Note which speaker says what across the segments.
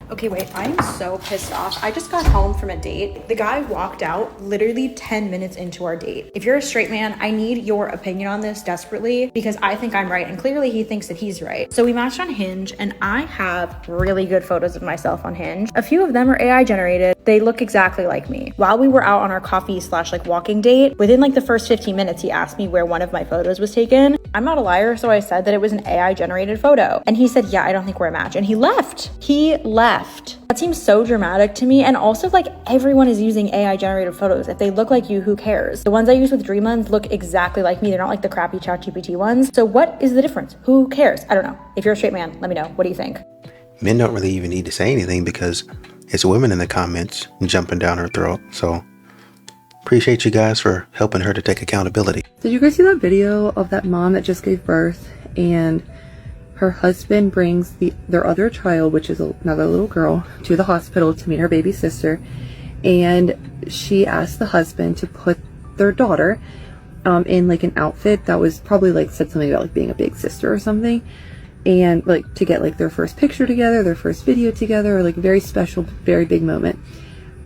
Speaker 1: Okay, wait, I am so pissed off. I just got home from a date. The guy walked out literally 10 minutes into our date. If you're a straight man, I need your opinion on this desperately because I think I'm right and clearly he thinks that he's right. So we matched on Hinge and I have really good photos of myself on Hinge. A few of them are AI generated. They look exactly like me. While we were out on our coffee slash like walking date, within like the first 15 minutes, he asked me where one of my photos was taken. I'm not a liar, so I said that it was an AI generated photo. And he said, yeah, I don't think we're a match. And he left. He left. That seems so dramatic to me. And also like everyone is using AI generated photos. If they look like you, who cares? The ones I use with Dream Lens look exactly like me. They're not like the crappy ChatGPT ones. So what is the difference? Who cares? I don't know. If you're a straight man, let me know. What do you think?
Speaker 2: Men don't really even need to say anything because it's women in the comments jumping down her throat. So appreciate you guys for helping her to take accountability.
Speaker 3: Did you guys see that video of that mom that just gave birth and her husband brings their other child, which is another little girl, to the hospital to meet her baby sister, and she asked the husband to put their daughter in like an outfit that was probably like said something about like being a big sister or something, and like to get like their first picture together, their first video together, or like a very special, very big moment.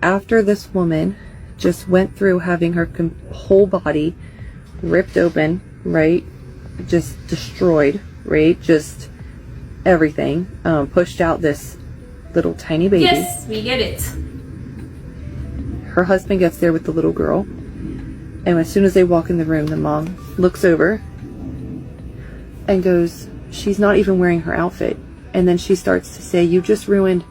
Speaker 3: After this woman just went through having her whole body ripped open, right, just destroyed, right, just everything, pushed out this little tiny baby.
Speaker 4: Yes, we get it.
Speaker 3: Her husband gets there with the little girl, and as soon as they walk in the room, the mom looks over and goes, she's not even wearing her outfit. And then she starts to say, you just ruined,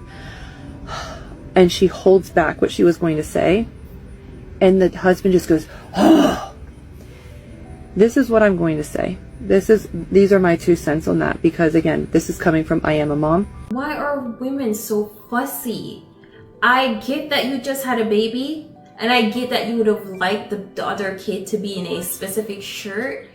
Speaker 3: and she holds back what she was going to say, and the husband just goes, oh. This is what I'm going to say. These are my 2 cents on that, because again, this is coming from I am a mom.
Speaker 4: Why are women so fussy? I get that you just had a baby, and I get that you would have liked the other kid to be in a specific shirt,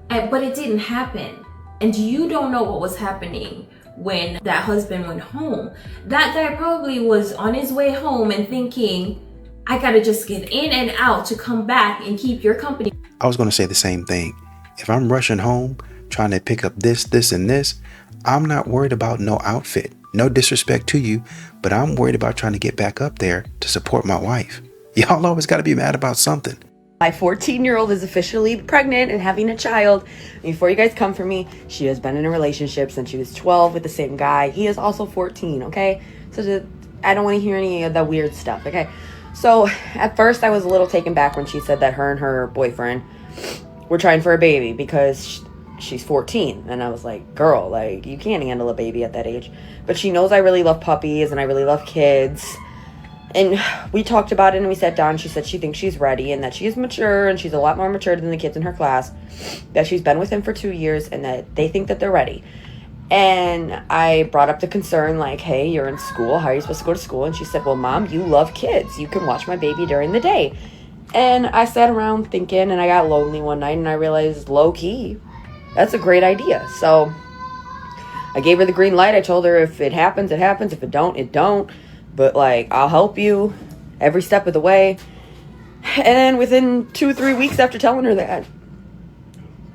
Speaker 4: but it didn't happen. And you don't know what was happening when that husband went home. That guy probably was on his way home and thinking, I gotta just get in and out to come back and keep your company.
Speaker 2: I was going to say the same thing. If I'm rushing home, trying to pick up this, and this, I'm not worried about no outfit. No disrespect to you, but I'm worried about trying to get back up there to support my wife. Y'all always got to be mad about something.
Speaker 5: My 14-year-old is officially pregnant and having a child. Before you guys come for me, she has been in a relationship since she was 12 with the same guy. He is also 14, okay? So I don't want to hear any of the weird stuff, okay? So at first I was a little taken back when she said that her and her boyfriend were trying for a baby because she's 14. And I was like, girl, like, you can't handle a baby at that age. But she knows I really love puppies and I really love kids. And we talked about it and we sat down. She said she thinks she's ready and that she is mature and she's a lot more mature than the kids in her class. That she's been with him for 2 years and that they think that they're ready. And I brought up the concern, like, hey, you're in school. How are you supposed to go to school? And she said, well, Mom, you love kids. You can watch my baby during the day. And I sat around thinking, and I got lonely one night, and I realized, low-key, that's a great idea. So I gave her the green light. I told her if it happens, it happens. If it don't, it don't. But, like, I'll help you every step of the way. And within 2-3 weeks after telling her that,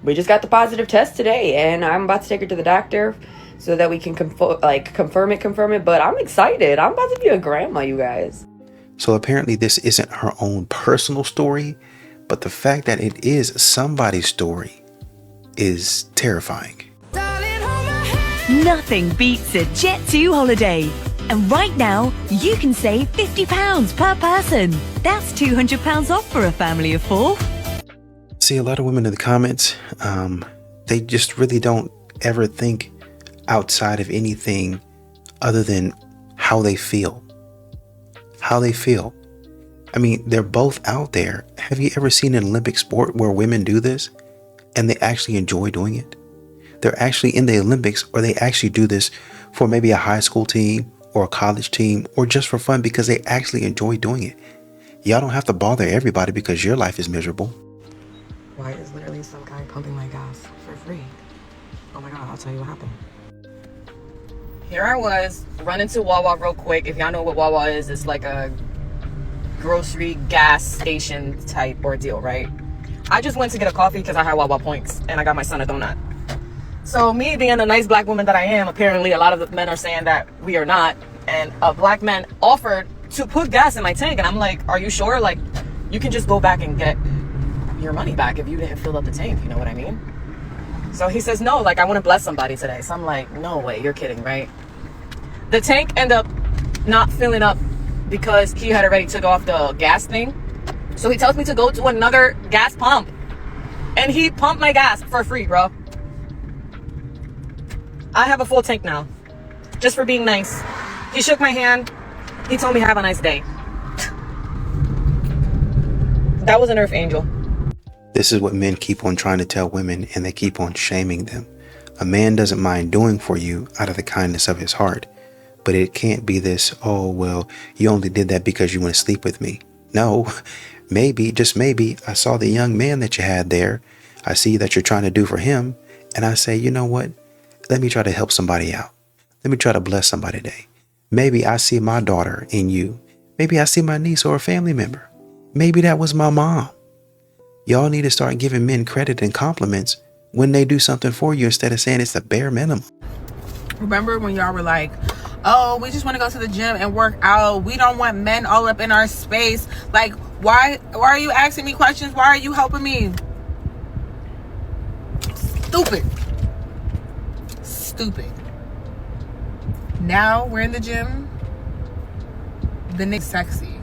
Speaker 5: we just got the positive test today, and I'm about to take her to the doctor so that we can confirm it. But I'm excited. I'm about to be a grandma, you guys.
Speaker 2: So apparently this isn't her own personal story, but the fact that it is somebody's story is terrifying.
Speaker 6: Nothing beats a Jet2 holiday. And right now, you can save £50 per person. That's £200 off for a family of 4.
Speaker 2: See, a lot of women in the comments, they just really don't ever think outside of anything other than how they feel. How they feel. I mean, they're both out there. Have you ever seen an Olympic sport where women do this and they actually enjoy doing it? They're actually in the Olympics, or they actually do this for maybe a high school team or a college team or just for fun because they actually enjoy doing it. Y'all don't have to bother everybody because your life is miserable.
Speaker 7: Why is literally some guy pumping my gas for free? Oh my God, I'll tell you what happened. Here I was, running to Wawa real quick. If y'all know what Wawa is, it's like a grocery gas station type ordeal, right? I just went to get a coffee because I had Wawa points and I got my son a donut. So me being a nice black woman that I am, apparently a lot of the men are saying that we are not. and a black man offered to put gas in my tank, and I'm like, are you sure? Like, you can just go back and get your money back if you didn't fill up the tank, you know what I mean? So he says, no, like, I want to bless somebody today. So I'm like, no way, you're kidding, right? The tank ended up not filling up because he had already took off the gas thing. So he tells me to go to another gas pump, and he pumped my gas for free, bro. I have a full tank now, just for being nice. He shook my hand. He told me have a nice day. That was an earth angel.
Speaker 2: This is what men keep on trying to tell women, and they keep on shaming them. A man doesn't mind doing for you out of the kindness of his heart, but it can't be this, oh, well, you only did that because you want to sleep with me. No, maybe, just maybe, I saw the young man that you had there. I see that you're trying to do for him, and I say, you know what? Let me try to help somebody out. Let me try to bless somebody today. Maybe I see my daughter in you. Maybe I see my niece or a family member. Maybe that was my mom. Y'all need to start giving men credit and compliments when they do something for you instead of saying it's the bare minimum.
Speaker 8: Remember when y'all were like, oh, we just want to go to the gym and work out. We don't want men all up in our space. Like, why are you asking me questions? Why are you helping me? Stupid. Now we're in the gym. The nigga's sexy.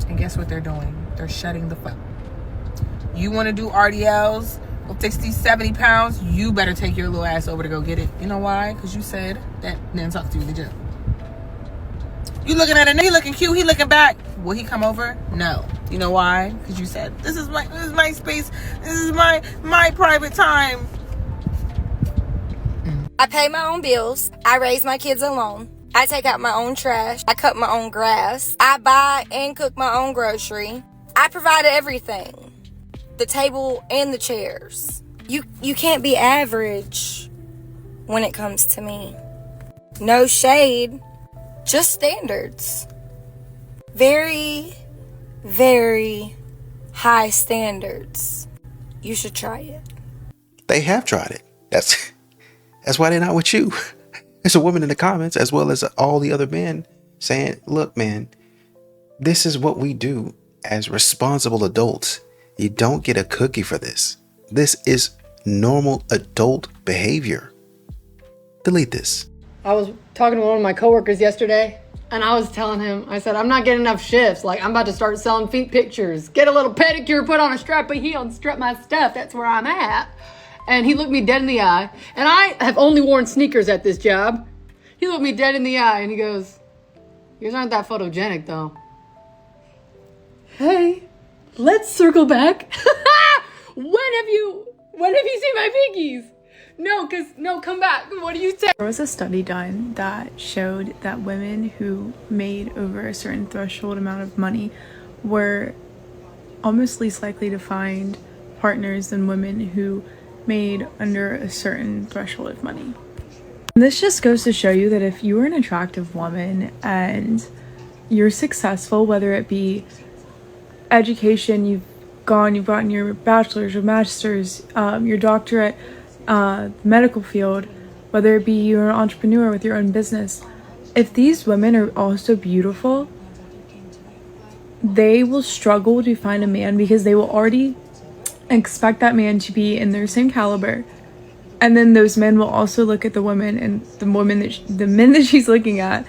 Speaker 8: And guess what they're doing? They're shutting the fuck. You want to do RDLs with 60, 70 pounds? You better take your little ass over to go get it. You know why? Because you said that didn't talk to you in the gym. You looking at a nigga looking cute, he looking back. Will he come over? No. You know why? Because you said, this is my space. This is my private time.
Speaker 9: I pay my own bills. I raise my kids alone. I take out my own trash. I cut my own grass. I buy and cook my own grocery. I provide everything. The table and the chairs. You can't be average when it comes to me. No shade, just standards. Very, very high standards. You should try it.
Speaker 2: They have tried it. That's why they're not with you. There's a woman in the comments, as well as all the other men, saying, look, man, this is what we do as responsible adults. You don't get a cookie for this. This is normal adult behavior. Delete this.
Speaker 10: I was talking to one of my coworkers yesterday, and I was telling him, I said, I'm not getting enough shifts. Like, I'm about to start selling feet pictures. Get a little pedicure, put on a strappy heel, and strap my stuff. That's where I'm at. And he looked me dead in the eye. And I have only worn sneakers at this job. He looked me dead in the eye, and he goes, yours aren't that photogenic, though. Hey, let's circle back. When have you seen my pinkies? No, come back. What do you say?
Speaker 11: There was a study done that showed that women who made over a certain threshold amount of money were almost least likely to find partners than women who made under a certain threshold of money. And this just goes to show you that if you are an attractive woman and you're successful, whether it be education, you've gotten your bachelor's, your master's, your doctorate, medical field, whether it be you're an entrepreneur with your own business, if these women are also beautiful, they will struggle to find a man because they will already expect that man to be in their same caliber. And then those men will also look at the woman, and the men that she's looking at,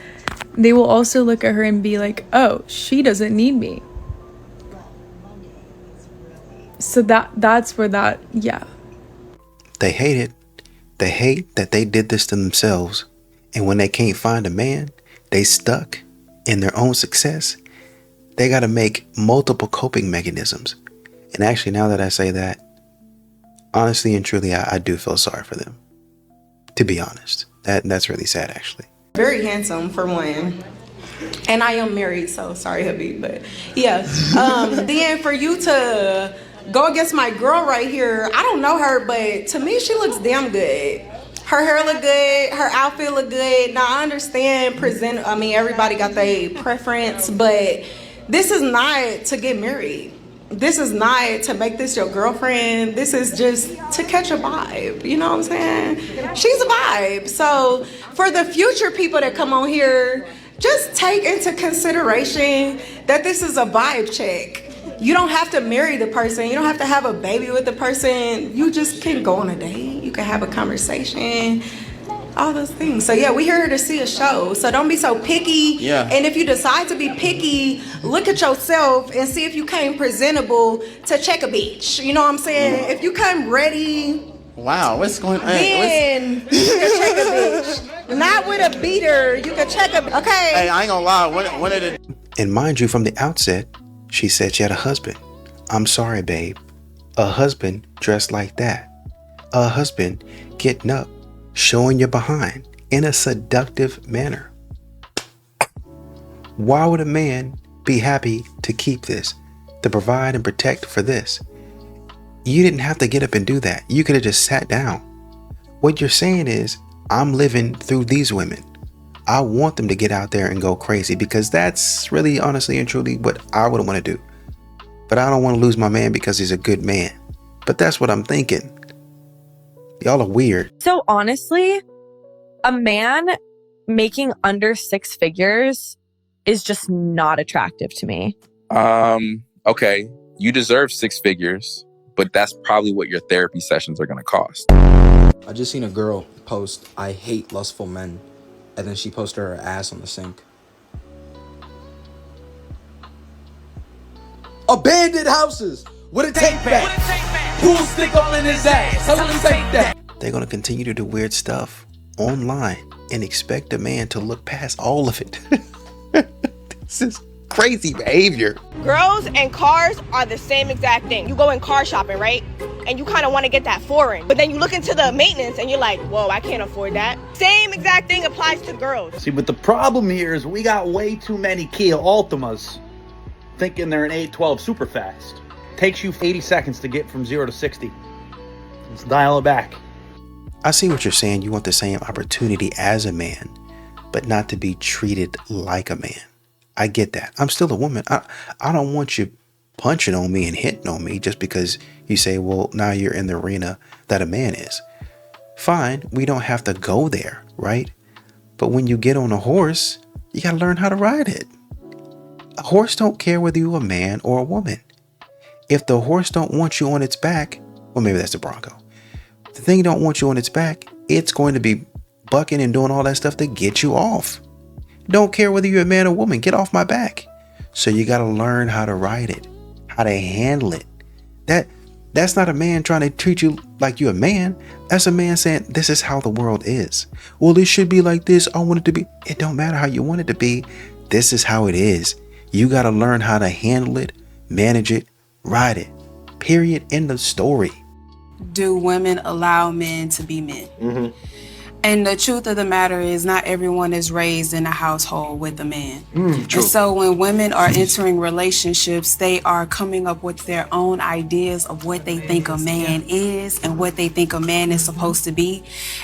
Speaker 11: they will also look at her and be like, oh, she doesn't need me. So that's where that, yeah.
Speaker 2: They hate it. They hate that they did this to themselves. And when they can't find a man, they stuck in their own success. They got to make multiple coping mechanisms. And actually, now that I say that, honestly and truly, I do feel sorry for them. To be honest, that's really sad, actually.
Speaker 12: Very handsome, for one. And I am married, so sorry, hubby, but yeah. Then for you to go against my girl right here, I don't know her, but to me, she looks damn good. Her hair look good, her outfit look good. Now, I understand everybody got their preference, but this is not to get married. this is not to make this your girlfriend. This is just to catch a vibe. You know what I'm saying? She's a vibe. So for the future people that come on here, just take into consideration that this is a vibe check. You don't have to marry the person. You don't have to have a baby with the person. You just can go on a date. You can have a conversation. All those things. So yeah, we here to see a show. So don't be so picky.
Speaker 13: Yeah.
Speaker 12: And if you decide to be picky, look at yourself and see if you came presentable to check a bitch. You know what I'm saying? If you come ready,
Speaker 13: wow, what's going on?
Speaker 12: then you can check a bitch. Not with a beater. You can check a. Okay.
Speaker 13: Hey, I ain't gonna lie. One of the.
Speaker 2: And mind you, from the outset, she said she had a husband. I'm sorry, babe. A husband dressed like that. A husband getting up, showing your behind in a seductive manner. Why would a man be happy to keep this, to provide and protect for this? You didn't have to get up and do that. You could have just sat down. What you're saying is, I'm living through these women. I want them to get out there and go crazy, because that's really, honestly and truly what I would want to do. But I don't want to lose my man because he's a good man. But that's what I'm thinking. Y'all are weird.
Speaker 14: So honestly, a man making under 6 figures is just not attractive to me.
Speaker 15: Okay, you deserve 6 figures, but that's probably what your therapy sessions are going to cost.
Speaker 16: I just seen a girl post, "I hate lustful men," and then she posted her ass on the sink. Abandoned houses with a take back. Pool stick all in his ass. Tell him to take that.
Speaker 2: They're going to continue to do weird stuff online and expect a man to look past all of it. This is crazy behavior.
Speaker 17: Girls and cars are the same exact thing. You go in car shopping, right? And you kind of want to get that foreign. But then you look into the maintenance and you're like, whoa, I can't afford that. Same exact thing applies to girls.
Speaker 18: See, but the problem here is we got way too many Kia Altimas thinking they're an 812 super fast. Takes you 80 seconds to get from 0 to 60. Let's dial it back.
Speaker 2: I see what you're saying. You want the same opportunity as a man, but not to be treated like a man. I get that. I'm still a woman. I don't want you punching on me and hitting on me just because you say, well, now you're in the arena that a man is. Fine, we don't have to go there, right? But when you get on a horse, you got to learn how to ride it. A horse don't care whether you're a man or a woman. If the horse don't want you on its back, well, maybe that's the Bronco. If the thing don't want you on its back, it's going to be bucking and doing all that stuff to get you off. Don't care whether you're a man or woman, get off my back. So you got to learn how to ride it, how to handle it. That's not a man trying to treat you like you're a man. That's a man saying, this is how the world is. Well, it should be like this. I want it to be. It don't matter how you want it to be. This is how it is. You got to learn how to handle it, manage it, ride it. Period. End of story.
Speaker 12: Do women allow men to be men? Mm-hmm. And the truth of the matter is, not everyone is raised in a household with a man. And so when women are entering relationships, they are coming up with their own ideas of what they think a man is and what they think a man is supposed to be.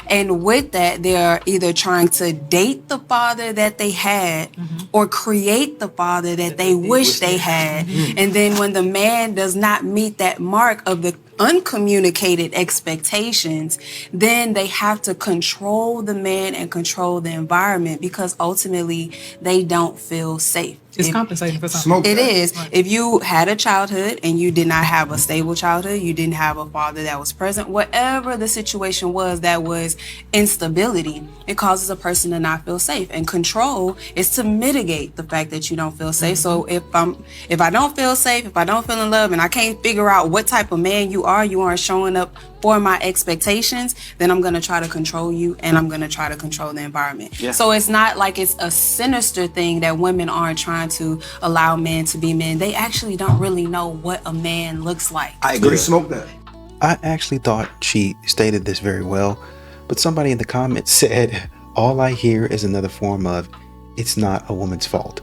Speaker 12: And with that, they're either trying to date the father that they had or create the father that they wish they had. And then when the man does not meet that mark of the uncommunicated expectations, then they have to control the man and control the environment because ultimately they don't feel safe.
Speaker 8: It's compensating for something.
Speaker 12: It is. If you had a childhood and you did not have a stable childhood, you didn't have a father that was present, whatever the situation was that was instability, it causes a person to not feel safe. And control is to mitigate the fact that you don't feel safe. So if I don't feel safe, if I don't feel in love, and I can't figure out what type of man you aren't showing up for my expectations, then I'm going to try to control you and I'm going to try to control the environment. Yeah. So it's not like it's a sinister thing that women aren't trying to allow men to be men. They actually don't really know what a man looks like.
Speaker 2: I agree. Smoke that. I actually thought she stated this very well, but somebody in the comments said, all I hear is another form of, it's not a woman's fault.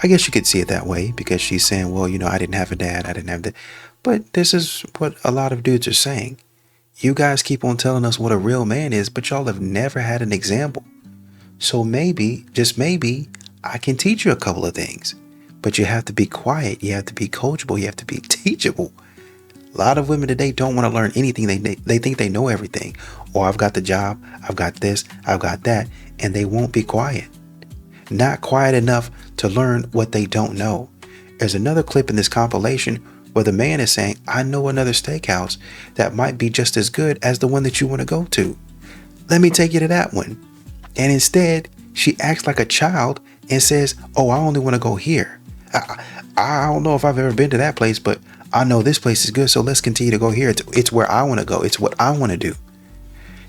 Speaker 2: I guess you could see it that way because she's saying, well, I didn't have a dad, I didn't have that. But this is what a lot of dudes are saying. You guys keep on telling us what a real man is, but y'all have never had an example. So maybe, just maybe, I can teach you a couple of things. but you have to be quiet. You have to be coachable. You have to be teachable. A lot of women today don't want to learn anything. They think they know everything. Or I've got the job, I've got this, I've got that, and they won't be quiet. Not quiet enough to learn what they don't know. There's another clip in this compilation where the man is saying, I know another steakhouse that might be just as good as the one that you want to go to. Let me take you to that one. And instead, she acts like a child and says, oh, I only want to go here. I don't know if I've ever been to that place, but I know this place is good, so let's continue to go here. It's where I want to go. It's what I want to do.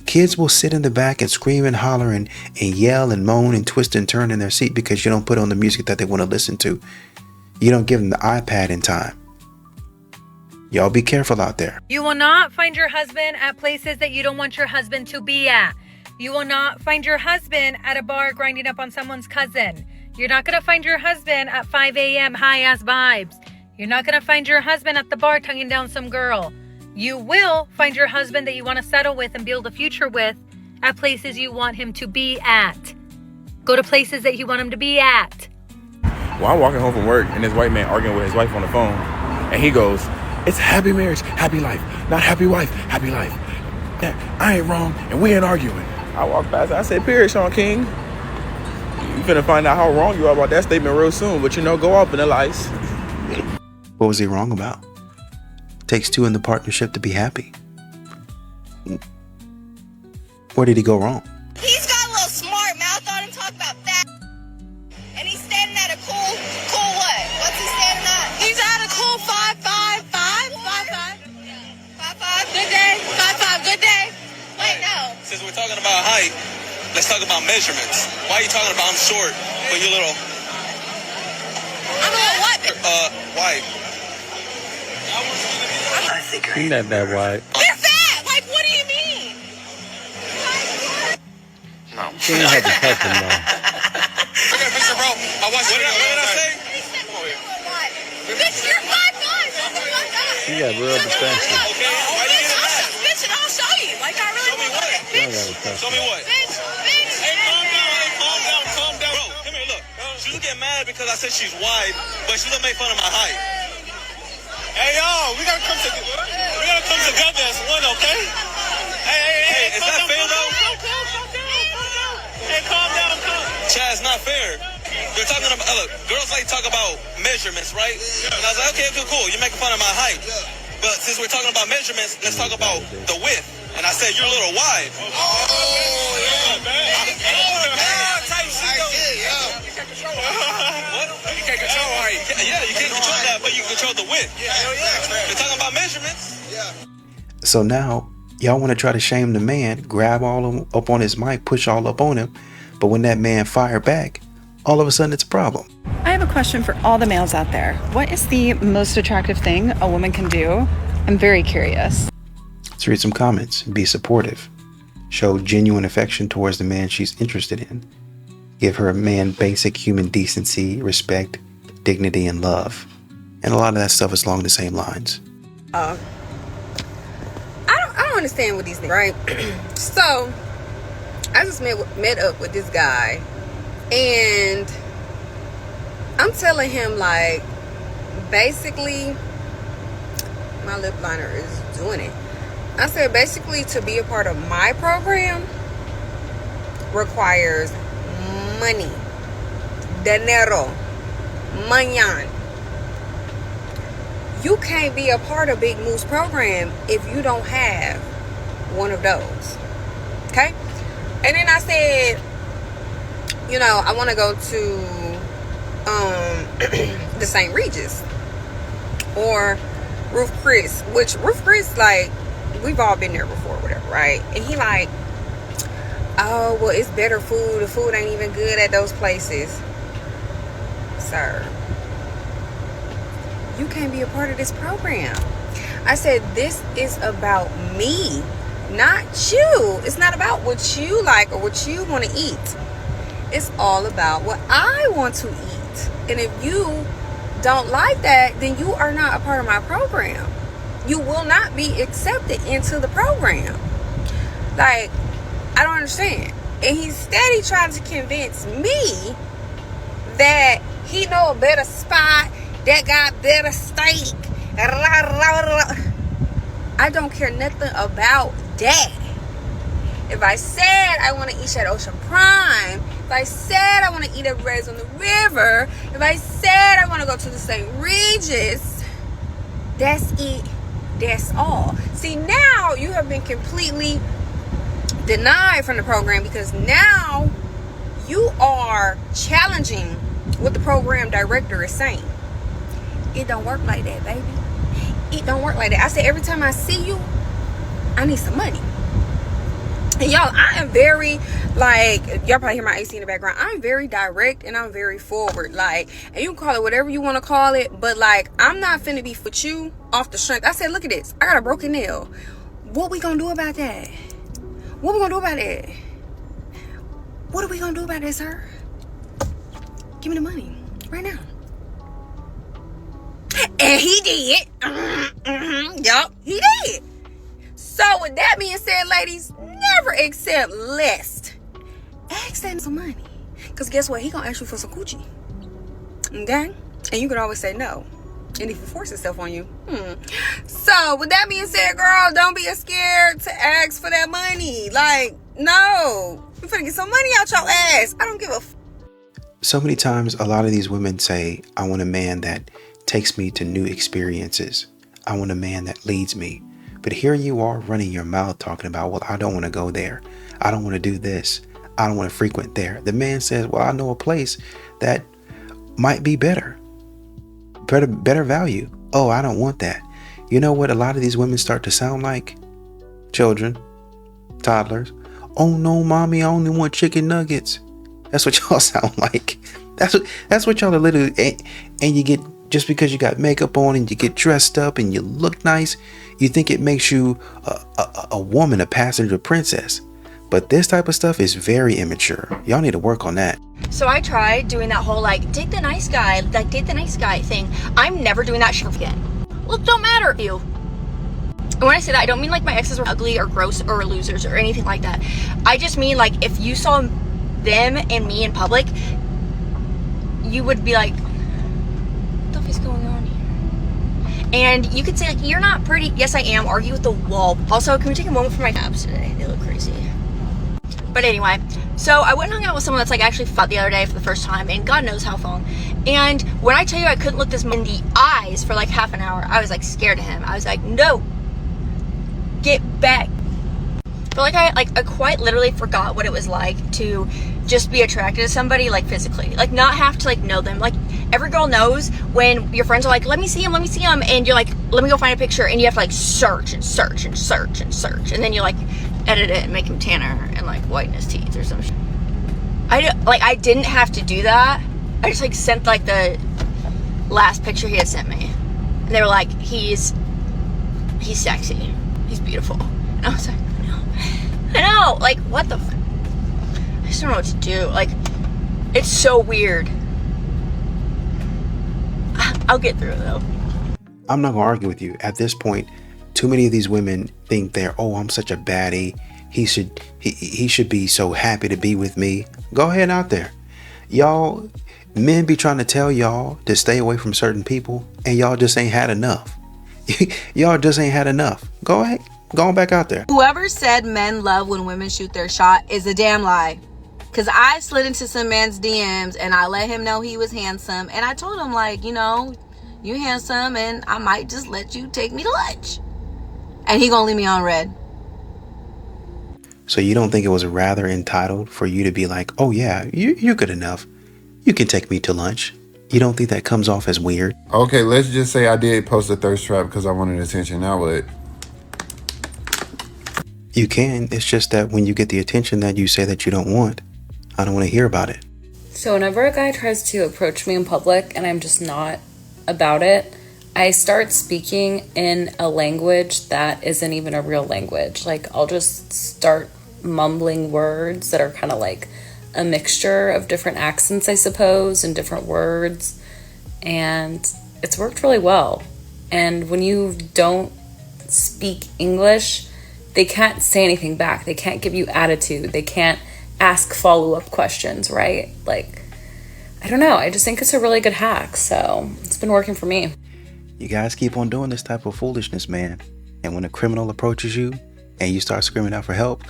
Speaker 2: Kids will sit in the back and scream and holler and yell and moan and twist and turn in their seat because you don't put on the music that they want to listen to. You don't give them the iPad in time. Y'all be careful out there.
Speaker 19: You will not find your husband at places that you don't want your husband to be at. You will not find your husband at a bar grinding up on someone's cousin. You're not going to find your husband at 5 a.m. high-ass vibes. You're not going to find your husband at the bar tonguing down some girl. You will find your husband that you want to settle with and build a future with at places you want him to be at. Go to places that you want him to be at.
Speaker 20: Well, I'm walking home from work and this white man arguing with his wife on the phone. And he goes, it's happy marriage, happy life. Not happy wife, happy life. Yeah, I ain't wrong and we ain't arguing. I walked past I said, period, Sean King. You finna find out how wrong you are about that statement real soon. But go off in the lights.
Speaker 2: What was he wrong about? Takes two in the partnership to be happy. Where did he go wrong?
Speaker 9: He's got a little smart mouth on him, talk about that. And he's standing at a cool what? What's he standing at? He's at a cool 5'5". 5'5". Good day. 5'5". Good day. Wait, no.
Speaker 21: Since we're talking about height, let's talk about measurements. Why are you talking about I'm short, but you're little?
Speaker 9: I'm a little what?
Speaker 21: Wide.
Speaker 20: He's not that wide.
Speaker 9: You're fat! Like, what do you mean?
Speaker 21: No.
Speaker 20: You don't have to touch him though.
Speaker 21: I got a picture, bro. I watched what did I say?
Speaker 9: Bitch, you're 5'9".
Speaker 20: He got real defensive.
Speaker 21: Okay, why do you get mad?
Speaker 9: Bitch, and I'll show you. Like, I really want to. Bitch.
Speaker 21: Show me what?
Speaker 9: Bitch.
Speaker 21: Hey, calm down. Bro, come here, look. She's gonna get mad because I said she's wide, but she's gonna make fun of my height. Hey, yo, we gotta come together as one, okay? Hey, is that fair, though? Hey, calm down. Chad, it's not fair. You're talking about, look, girls like to talk about measurements, right? And I was like, okay, cool. You're making fun of my height. But since we're talking about measurements, let's talk about the width. And I said, you're a little wide. Oh, yeah, man. What? You can't control height. Yeah, you can't control that, but you can control the width. Yeah. You're talking about measurements. Yeah.
Speaker 2: So now, y'all want to try to shame the man, grab all up on his mic, push all up on him. But when that man fire back, all of a sudden it's a problem.
Speaker 22: I have a question for all the males out there. What is the most attractive thing a woman can do? I'm very curious.
Speaker 2: Let's read some comments. Be supportive. Show genuine affection towards the man she's interested in. Give her a man basic human decency, respect, dignity, and love. And a lot of that stuff is along the same lines.
Speaker 23: I don't understand what these things, right? So, I just met up with this guy, and I'm telling him, like, basically, my lip liner is doing it. I said, basically, to be a part of my program requires money. Dinero. Mañan. You can't be a part of Big Moose program if you don't have one of those. Okay? And then I said, I want to go to the St. Regis or Roof Chris, which Roof Chris, like, we've all been there before, whatever, right? And he like, oh, well, it's better food. The food ain't even good at those places. Sir, you can't be a part of this program. I said, this is about me, not you. It's not about what you like or what you want to eat. It's all about what I want to eat. And if you don't like that, then you are not a part of my program. You will not be accepted into the program. Like, I don't understand. And he's steady trying to convince me that He know a better spot that got better steak. I don't care nothing about that. If I said I want to eat at Ocean Prime, if I said I want to eat at Reds on the River, if I said I want to go to the St. Regis, that's it. That's all. See, now you have been completely denied from the program because now you are challenging what the program director is saying. It don't work like that, baby. It don't work like that. I said every time I see you, I need some money. And y'all, I am very, like, y'all probably hear my AC in the background. I'm very direct and I'm very forward. Like, and you can call it whatever you want to call it. But, like, I'm not finna be with you off the strength. I said, look at this. I got a broken nail. What we gonna do about that? What we gonna do about it? What are we gonna do about it, sir? Give me the money right now. And he did. Yup, he did. So with that being said, ladies, never accept less. Ask that some money. Because guess what? He gonna ask you for some coochie. Okay? And you can always say no. And if he force himself on you. So with that being said, girl, don't be scared to ask for that money. Like, no. You finna get some money out your ass. I don't give a
Speaker 2: So many times, a lot of these women say, I want a man that takes me to new experiences. I want a man that leads me. But here you are running your mouth talking about, well, I don't want to go there. I don't want to do this. I don't want to frequent there. The man says, well, I know a place that might be better value. Oh, I don't want that. You know what a lot of these women start to sound like? Children, toddlers. Oh no, mommy, I only want chicken nuggets. That's what y'all sound like. That's what y'all are literally. And you get, just because you got makeup on and you get dressed up and you look nice, you think it makes you a woman, a passenger princess. But this type of stuff is very immature. Y'all need to work on that.
Speaker 9: So I tried doing that whole date the nice guy thing. I'm never doing that shit again. Well, it don't matter to you. And when I say that, I don't mean like my exes were ugly or gross or losers or anything like that. I just mean like if you saw them and me in public, you would be like, what the fuck is going on here? And you could say like, you're not pretty. Yes, I am. Argue with the wall. Also, can we take a moment for my abs today? They look crazy. But anyway, so I went and hung out with someone that's like actually fought the other day for the first time, and God knows how long. And when I tell you I couldn't look this man in the eyes for like half an hour, I was like scared of him. I was like, no, get back. But I quite literally forgot what it was like to just be attracted to somebody like physically, like not have to like know them. Like every girl knows when your friends are like, let me see him, and you're like, let me go find a picture, and you have to like search and search and search and search, and then you like edit it and make him tanner and like whiten his teeth or some shit. I didn't have to do that. I just like sent like the last picture he had sent me, and they were like, he's sexy, he's beautiful, and I was like, I know, like what the I just don't know what to do. Like, it's so weird. I'll get through it though.
Speaker 2: I'm not gonna argue with you. At this point, too many of these women think they're, oh, I'm such a baddie. He should be so happy to be with me. Go ahead out there. Y'all, men be trying to tell y'all to stay away from certain people, and y'all just ain't had enough. Y'all just ain't had enough. Go ahead. Go on back out there.
Speaker 12: Whoever said men love when women shoot their shot is a damn lie. Because I slid into some man's DMs and I let him know he was handsome. And I told him, like, you know, you handsome and I might just let you take me to lunch. And he gonna leave me on red.
Speaker 2: So you don't think it was rather entitled for you to be like, oh yeah, you're good enough. You can take me to lunch. You don't think that comes off as weird?
Speaker 1: Okay, let's just say I did post a thirst trap because I wanted attention. Now what?
Speaker 2: You can. It's just that when you get the attention that you say that you don't want, I don't want to hear about it.
Speaker 3: So whenever a guy tries to approach me in public and I'm just not about it, I start speaking in a language that isn't even a real language. Like I'll just start mumbling words that are kind of like a mixture of different accents, I suppose, and different words. And it's worked really well. And when you don't speak English, they can't say anything back. They can't give you attitude. They can't ask follow-up questions, right? Like I don't know. I just think it's a really good hack. So it's been working for me.
Speaker 2: You guys keep on doing this type of foolishness, man. And when a criminal approaches you and you start screaming out for help,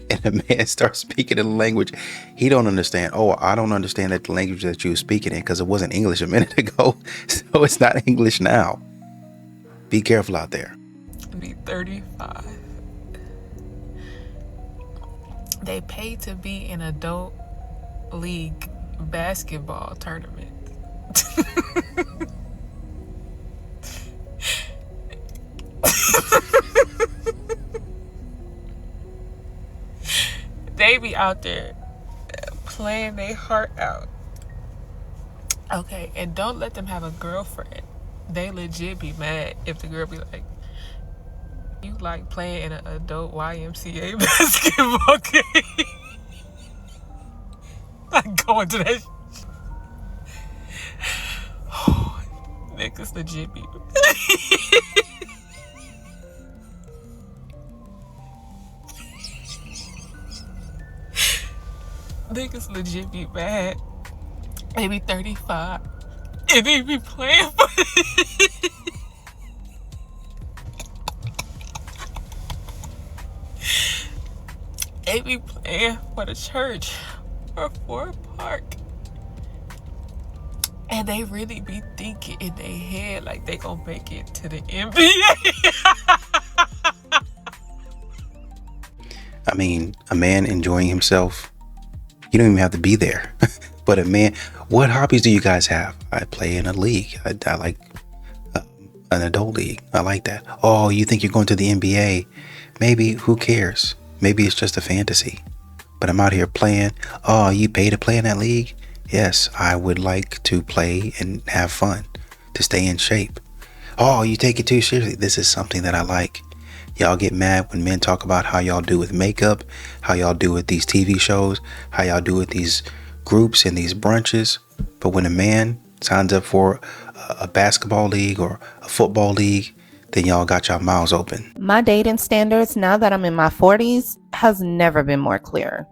Speaker 2: and the man starts speaking in a language he don't understand. Oh, I don't understand that the language that you were speaking in because it wasn't English a minute ago. So it's not English now. Be careful out there.
Speaker 8: Be 35. They pay to be in adult league basketball tournament. They be out there playing their heart out. Okay, and don't let them have a girlfriend. They legit be mad if the girl be like, you like playing in an adult YMCA basketball game. I'm going to that. Oh, niggas legit be. Niggas legit be mad. They be 35 and they be playing for they be playing for the church or for a park. And they really be thinking in their head like they gonna make it to the NBA.
Speaker 2: I mean, a man enjoying himself, you don't even have to be there. But a man, what hobbies do you guys have? I play in a league. I like an adult league. I like that. Oh, you think you're going to the NBA? Maybe, who cares? Maybe it's just a fantasy. But I'm out here playing. Oh, you pay to play in that league? Yes, I would like to play and have fun, to stay in shape. Oh, you take it too seriously. This is something that I like. Y'all get mad when men talk about how y'all do with makeup, how y'all do with these TV shows, how y'all do with these groups and these brunches. But when a man signs up for a basketball league or a football league, then y'all got y'all mouths open.
Speaker 4: My dating standards now that I'm in my 40s has never been more clear.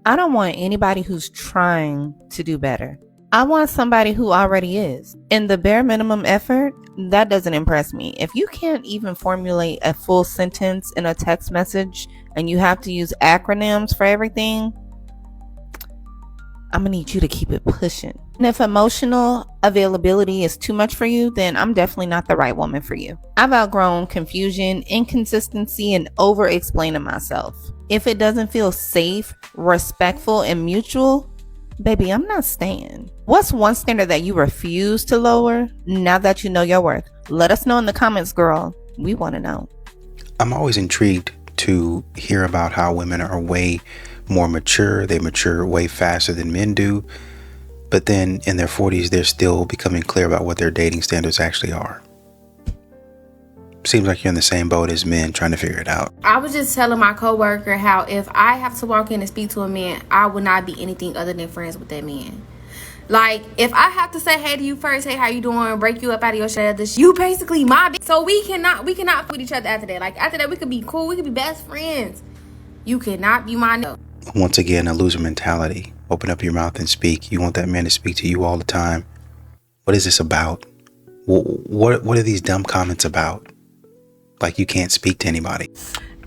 Speaker 4: I don't want anybody who's trying to do better. I want somebody who already is. In the bare minimum effort, that doesn't impress me. If you can't even formulate a full sentence in a text message and you have to use acronyms for everything, I'm gonna need you to keep it pushing. And if emotional availability is too much for you, then I'm definitely not the right woman for you. I've outgrown confusion, inconsistency, and over-explaining myself. If it doesn't feel safe, respectful, and mutual, baby, I'm not staying. What's one standard that you refuse to lower now that you know your worth? Let us know in the comments, girl. We want to know.
Speaker 2: I'm always intrigued to hear about how women are way more mature. They mature way faster than men do. But then in their 40s, they're still becoming clear about what their dating standards actually are. Seems like you're in the same boat as men trying to figure it out.
Speaker 5: I was just telling my coworker how if I have to walk in and speak to a man, I would not be anything other than friends with that man. Like, if I have to say hey to you first, hey, how you doing, break you up out of your shell, you basically my bitch. So we cannot with each other after that. Like, after that, we could be cool. We could be best friends. You cannot be my no.
Speaker 2: Once again, a loser mentality. Open up your mouth and speak. You want that man to speak to you all the time. What is this about? What are these dumb comments about? Like you can't speak to anybody.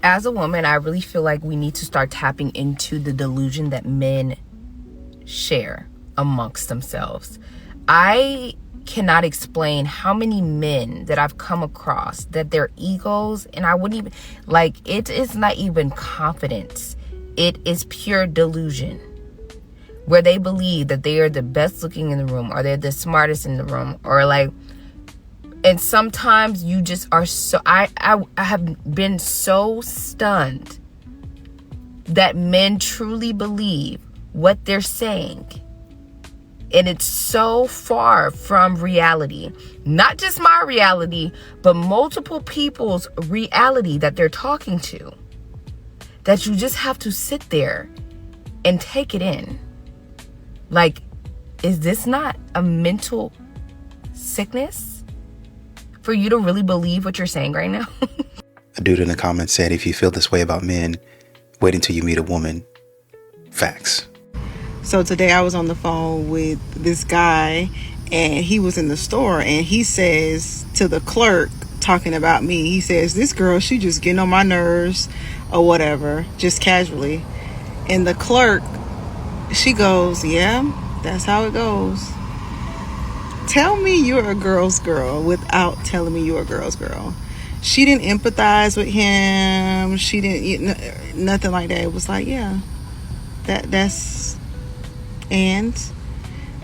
Speaker 7: As a woman, I really feel like we need to start tapping into the delusion that men share amongst themselves. I cannot explain how many men that I've come across that their egos, and I wouldn't even, like, it is not even confidence. It is pure delusion, where they believe that they are the best looking in the room, or they're the smartest in the room, or like, and sometimes you just are so, I have been so stunned that men truly believe what they're saying. And it's so far from reality. Not just my reality, but multiple people's reality that they're talking to. That you just have to sit there and take it in. Like, is this not a mental sickness for you to really believe what you're saying right now?
Speaker 2: A dude in the comments said, if you feel this way about men, wait until you meet a woman. Facts.
Speaker 6: So today I was on the phone with this guy, and he was in the store, and he says to the clerk, talking about me, he says, this girl, she just getting on my nerves or whatever, just casually. And the clerk, she goes, yeah, that's how it goes. Tell me you're a girl's girl without telling me you're a girl's girl. She didn't empathize with him. She didn't, nothing like that. It was like, yeah, that's, and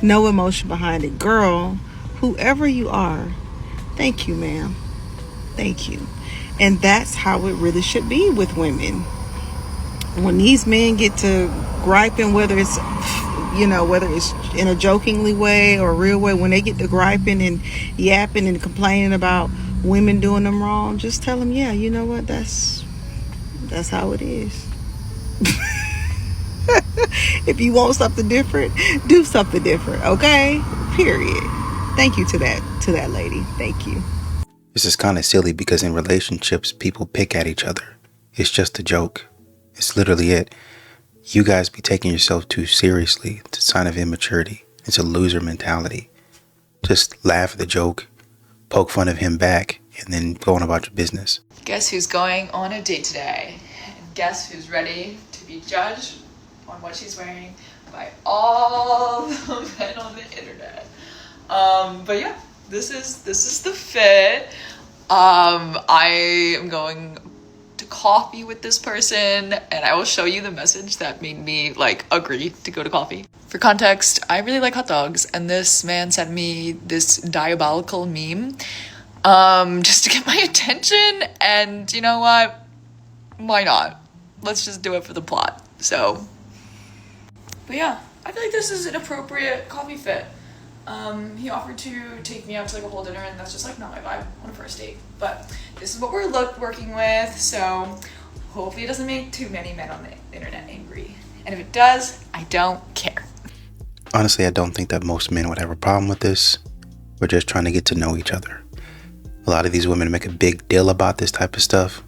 Speaker 6: no emotion behind it. Girl, whoever you are, thank you, ma'am. Thank you. And that's how it really should be with women. When these men get to griping, whether it's in a jokingly way or a real way, when they get to griping and yapping and complaining about women doing them wrong, just tell them, yeah, you know what, that's how it is. If you want something different, do something different, okay? Period. Thank you to that lady. Thank you.
Speaker 2: This is kind of silly because in relationships, people pick at each other. It's just a joke. It's literally it. You guys be taking yourself too seriously. It's a sign of immaturity. It's a loser mentality. Just laugh at the joke, poke fun of him back, and then go on about your business.
Speaker 10: Guess who's going on a date today? And guess who's ready to be judged on what she's wearing by all the men on the internet. But yeah, this is the fit. I am going to coffee with this person, and I will show you the message that made me agree to go to coffee. For context, I really like hot dogs, and this man sent me this diabolical meme just to get my attention, and you know what? Why not? Let's just do it for the plot. So, but yeah, I feel like this is an appropriate coffee fit. He offered to take me out to a whole dinner, and that's just not my vibe on a first date. But this is what we're working with, so hopefully it doesn't make too many men on the internet angry. And if it does, I don't care.
Speaker 2: Honestly, I don't think that most men would have a problem with this. We're just trying to get to know each other. A lot of these women make a big deal about this type of stuff.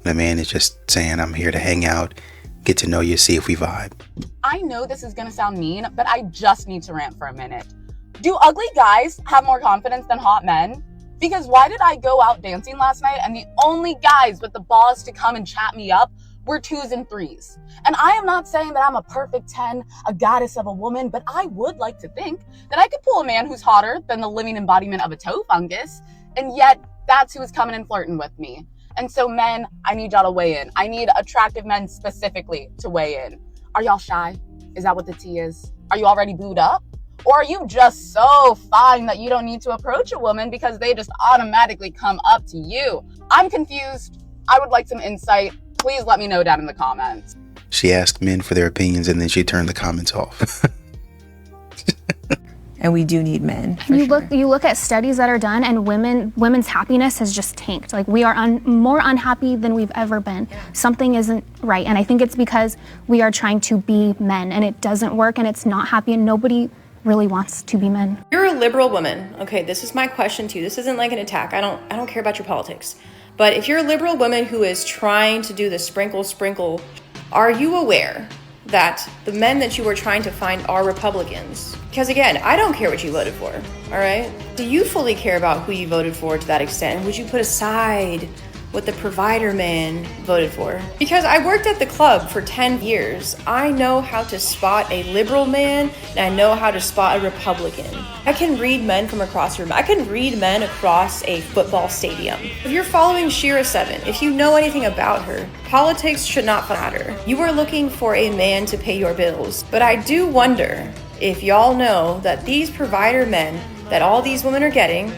Speaker 2: The man is just saying, I'm here to hang out, get to know you, see if we vibe.
Speaker 11: I know this is gonna sound mean, but I just need to rant for a minute. Do ugly guys have more confidence than hot men? Because why did I go out dancing last night and the only guys with the balls to come and chat me up were 2s and 3s? And I am not saying that I'm a perfect 10, a goddess of a woman, but I would like to think that I could pull a man who's hotter than the living embodiment of a toe fungus, and yet that's who's coming and flirting with me. And so men, I need y'all to weigh in. I need attractive men specifically to weigh in. Are y'all shy? Is that what the tea is? Are you already booed up? Or are you just so fine that you don't need to approach a woman because they just automatically come up to you? I'm confused. I would like some insight. Please let me know down in the comments.
Speaker 2: She asked men for their opinions and then she turned the comments off.
Speaker 24: And we do need men.
Speaker 25: You look at studies that are done, and women's happiness has just tanked. We are more unhappy than we've ever been. Something isn't right, and I think it's because we are trying to be men, and it doesn't work, and it's not happy, and nobody really wants to be men.
Speaker 26: You're a liberal woman. Okay, this is my question to you. This isn't an attack. I don't care about your politics. But if you're a liberal woman who is trying to do the sprinkle, are you aware that the men that you are trying to find are Republicans? Because again, I don't care what you voted for, all right? Do you fully care about who you voted for to that extent? And would you put aside what the provider man voted for? Because I worked at the club for 10 years. I know how to spot a liberal man, and I know how to spot a Republican. I can read men from across the room. I can read men across a football stadium. If you're following Shira 7, if you know anything about her, politics should not matter. You are looking for a man to pay your bills. But I do wonder if y'all know that these provider men that all these women are getting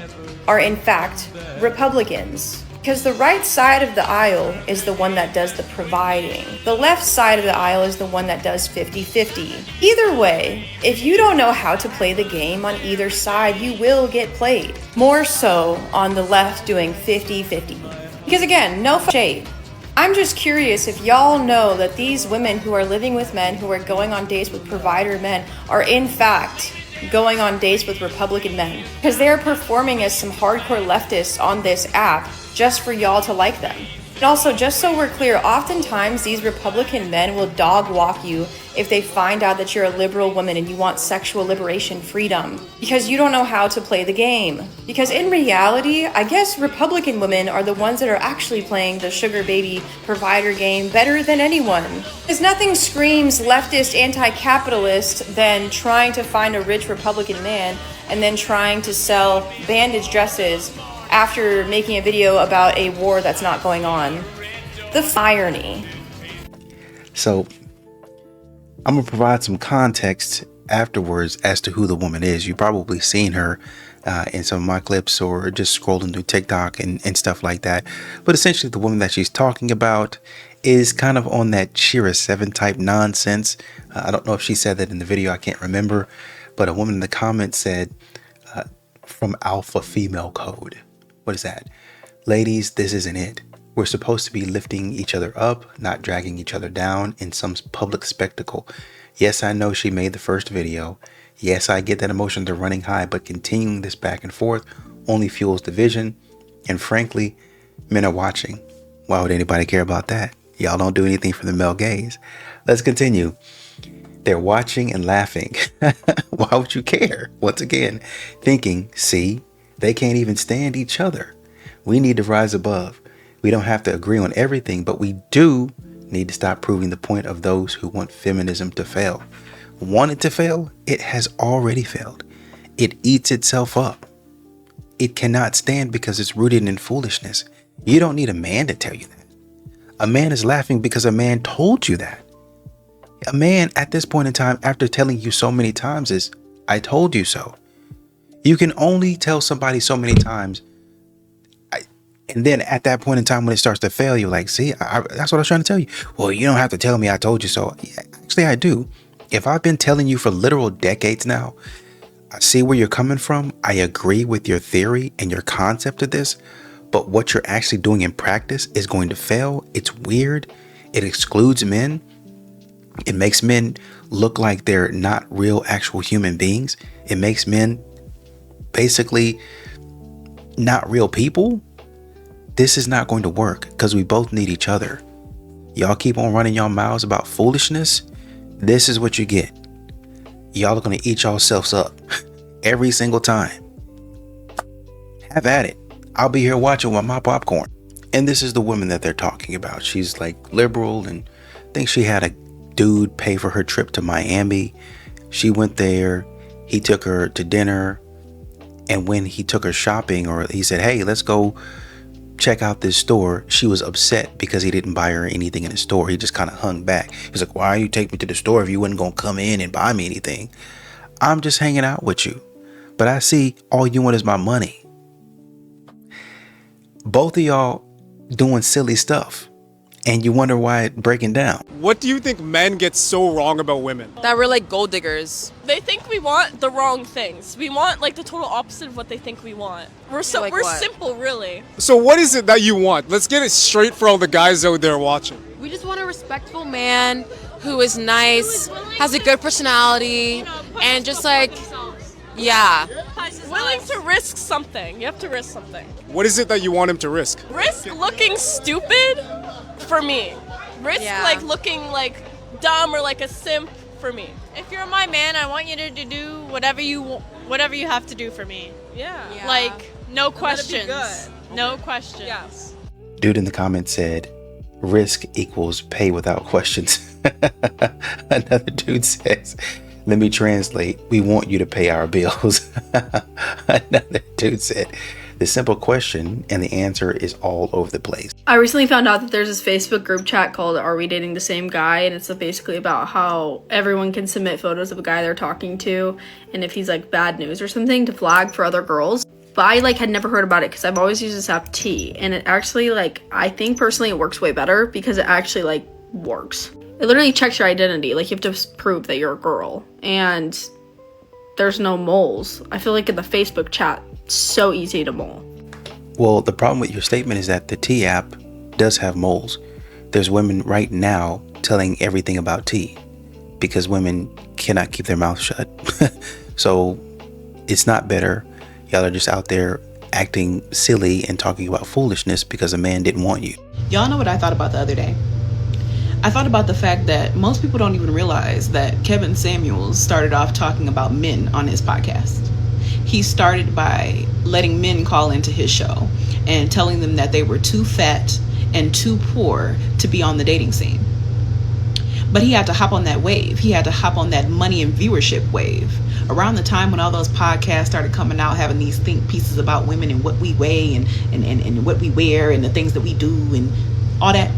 Speaker 26: are in fact Republicans. Because the right side of the aisle is the one that does the providing. The left side of the aisle is the one that does 50-50. Either way, if you don't know how to play the game on either side, you will get played. More so on the left doing 50-50. Because again, no shade. I'm just curious if y'all know that these women who are living with men who are going on dates with provider men are in fact going on dates with Republican men. Because they're performing as some hardcore leftists on this app just for y'all to like them. And also, just so we're clear, oftentimes these Republican men will dog walk you if they find out that you're a liberal woman and you want sexual liberation freedom because you don't know how to play the game. Because in reality, I guess Republican women are the ones that are actually playing the sugar baby provider game better than anyone. Because nothing screams leftist anti-capitalist than trying to find a rich Republican man and then trying to sell bandage dresses after making a video about a war that's not going on. The irony.
Speaker 2: So I'm going to provide some context afterwards as to who the woman is. You've probably seen her in some of my clips or just scrolling through TikTok and stuff like that. But essentially the woman that she's talking about is kind of on that Shira 7 type nonsense. I don't know if she said that in the video. I can't remember. But a woman in the comments said, from alpha female code. What is that? Ladies, this isn't it. We're supposed to be lifting each other up, not dragging each other down in some public spectacle. Yes, I know she made the first video. Yes, I get that emotions are running high, but continuing this back and forth only fuels division. And frankly, men are watching. Why would anybody care about that? Y'all don't do anything for the male gaze. Let's continue. They're watching and laughing. Why would you care? Once again, thinking, see, they can't even stand each other. We need to rise above. We don't have to agree on everything, but we do need to stop proving the point of those who want feminism to fail. Want it to fail? It has already failed. It eats itself up. It cannot stand because it's rooted in foolishness. You don't need a man to tell you that. A man is laughing because a man told you that. A man at this point in time, after telling you so many times, is, I told you so. You can only tell somebody so many times. And then at that point in time, when it starts to fail, you're like, see, that's what I was trying to tell you. Well, you don't have to tell me I told you so. Yeah, actually, I do. If I've been telling you for literal decades now, I see where you're coming from. I agree with your theory and your concept of this. But what you're actually doing in practice is going to fail. It's weird. It excludes men. It makes men look like they're not real, actual human beings. It makes men basically not real people. This is not going to work because we both need each other. Y'all keep on running your mouths about foolishness. This is what you get. Y'all are going to eat yourselves up every single time. Have at it. I'll be here watching with my popcorn. And this is the woman that they're talking about. She's like liberal and I think she had a dude pay for her trip to Miami. She went there. He took her to dinner. And when he took her shopping, or he said, hey, let's go check out this store, she was upset because he didn't buy her anything in the store. He just kind of hung back. He's like, why you take me to the store if you wasn't gonna come in and buy me anything? I'm just hanging out with you, but I see all you want is my money. Both of y'all doing silly stuff, and you wonder why it's breaking down.
Speaker 13: What do you think men get so wrong about women?
Speaker 14: That we're like gold diggers. They think we want the wrong things. We want like the total opposite of what they think we want. We're simple, really.
Speaker 13: So what is it that you want? Let's get it straight for all the guys out there watching.
Speaker 15: We just want a respectful man who is nice, has a good personality, and just like, yeah.
Speaker 14: Willing to risk something. You have to risk something.
Speaker 13: What is it that you want him to risk?
Speaker 14: Risk looking stupid for me. Risk like looking like dumb or like a simp for me.
Speaker 16: If you're my man, I want you to do whatever you have to do for me.
Speaker 14: Yeah.
Speaker 16: Like no questions.
Speaker 14: Good.
Speaker 16: No questions.
Speaker 14: Yes.
Speaker 2: Dude in the comments said, risk equals pay without questions. Another dude says, let me translate, we want you to pay our bills. Another dude said, the simple question and the answer is all over the place.
Speaker 17: I recently found out that there's this Facebook group chat called Are We Dating the Same Guy? And it's basically about how everyone can submit photos of a guy they're talking to, and if he's like bad news or something, to flag for other girls. But I had never heard about it because I've always used this app T, and it actually I think personally it works way better because it actually works. It literally checks your identity. You have to prove that you're a girl, and there's no moles. I feel like in the Facebook chat, it's so easy to mole.
Speaker 2: Well, the problem with your statement is that the T app does have moles. There's women right now telling everything about T because women cannot keep their mouth shut. So it's not better. Y'all are just out there acting silly and talking about foolishness because a man didn't want you.
Speaker 24: Y'all know what I thought about the other day?
Speaker 6: I thought about the fact that most people don't even realize that Kevin Samuels started off talking about men on his podcast. He started by letting men call into his show and telling them that they were too fat and too poor to be on the dating scene. But he had to hop on that wave. He had to hop on that money and viewership wave. Around the time when all those podcasts started coming out, having these think pieces about women and what we weigh and what we wear and the things that we do and all that,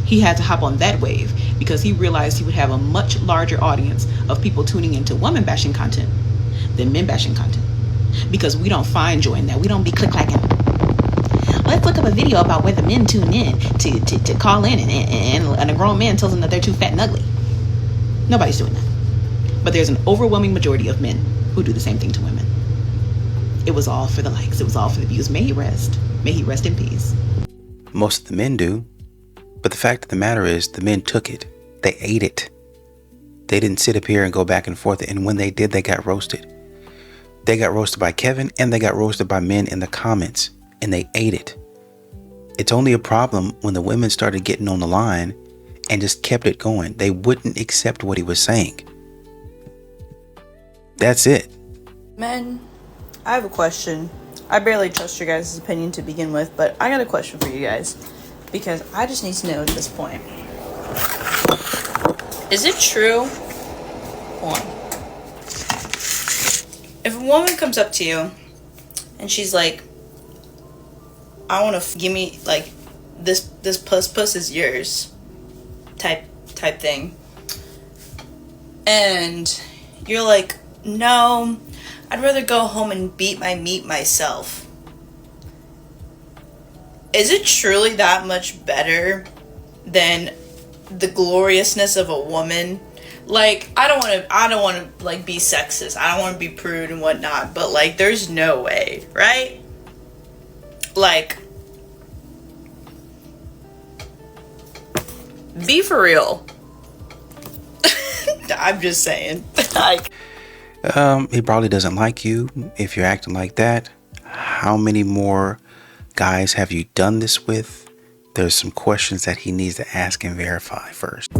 Speaker 6: he had to hop on that wave because he realized he would have a much larger audience of people tuning into woman bashing content than men bashing content. Because we don't find joy in that. We don't be click-clacking. Let's look up a video about where the men tune in to call in and a grown man tells them that they're too fat and ugly. Nobody's doing that. But there's an overwhelming majority of men who do the same thing to women. It was all for the likes. It was all for the views. May he rest. May he rest in peace.
Speaker 2: Most of the men do. But the fact of the matter is, the men took it. They ate it. They didn't sit up here and go back and forth. And when they did, they got roasted. They got roasted by Kevin and they got roasted by men in the comments. And they ate it. It's only a problem when the women started getting on the line and just kept it going. They wouldn't accept what he was saying. That's it.
Speaker 18: Men, I have a question. I barely trust your guys' opinion to begin with, but I got a question for you guys. Because I just need to know at this point. Is it true? Hold on. If a woman comes up to you and she's like, I want to give me like this puss is yours type thing, and you're like, no, I'd rather go home and beat my meat myself. Is it truly that much better than the gloriousness of a woman? Like, I don't want to like be sexist. I don't want to be prude and whatnot, but like, there's no way, right? Like, be for real. I'm just saying.
Speaker 2: He probably doesn't like you if you're acting like that. How many more guys have you done this with? There's some questions that he needs to ask and verify first.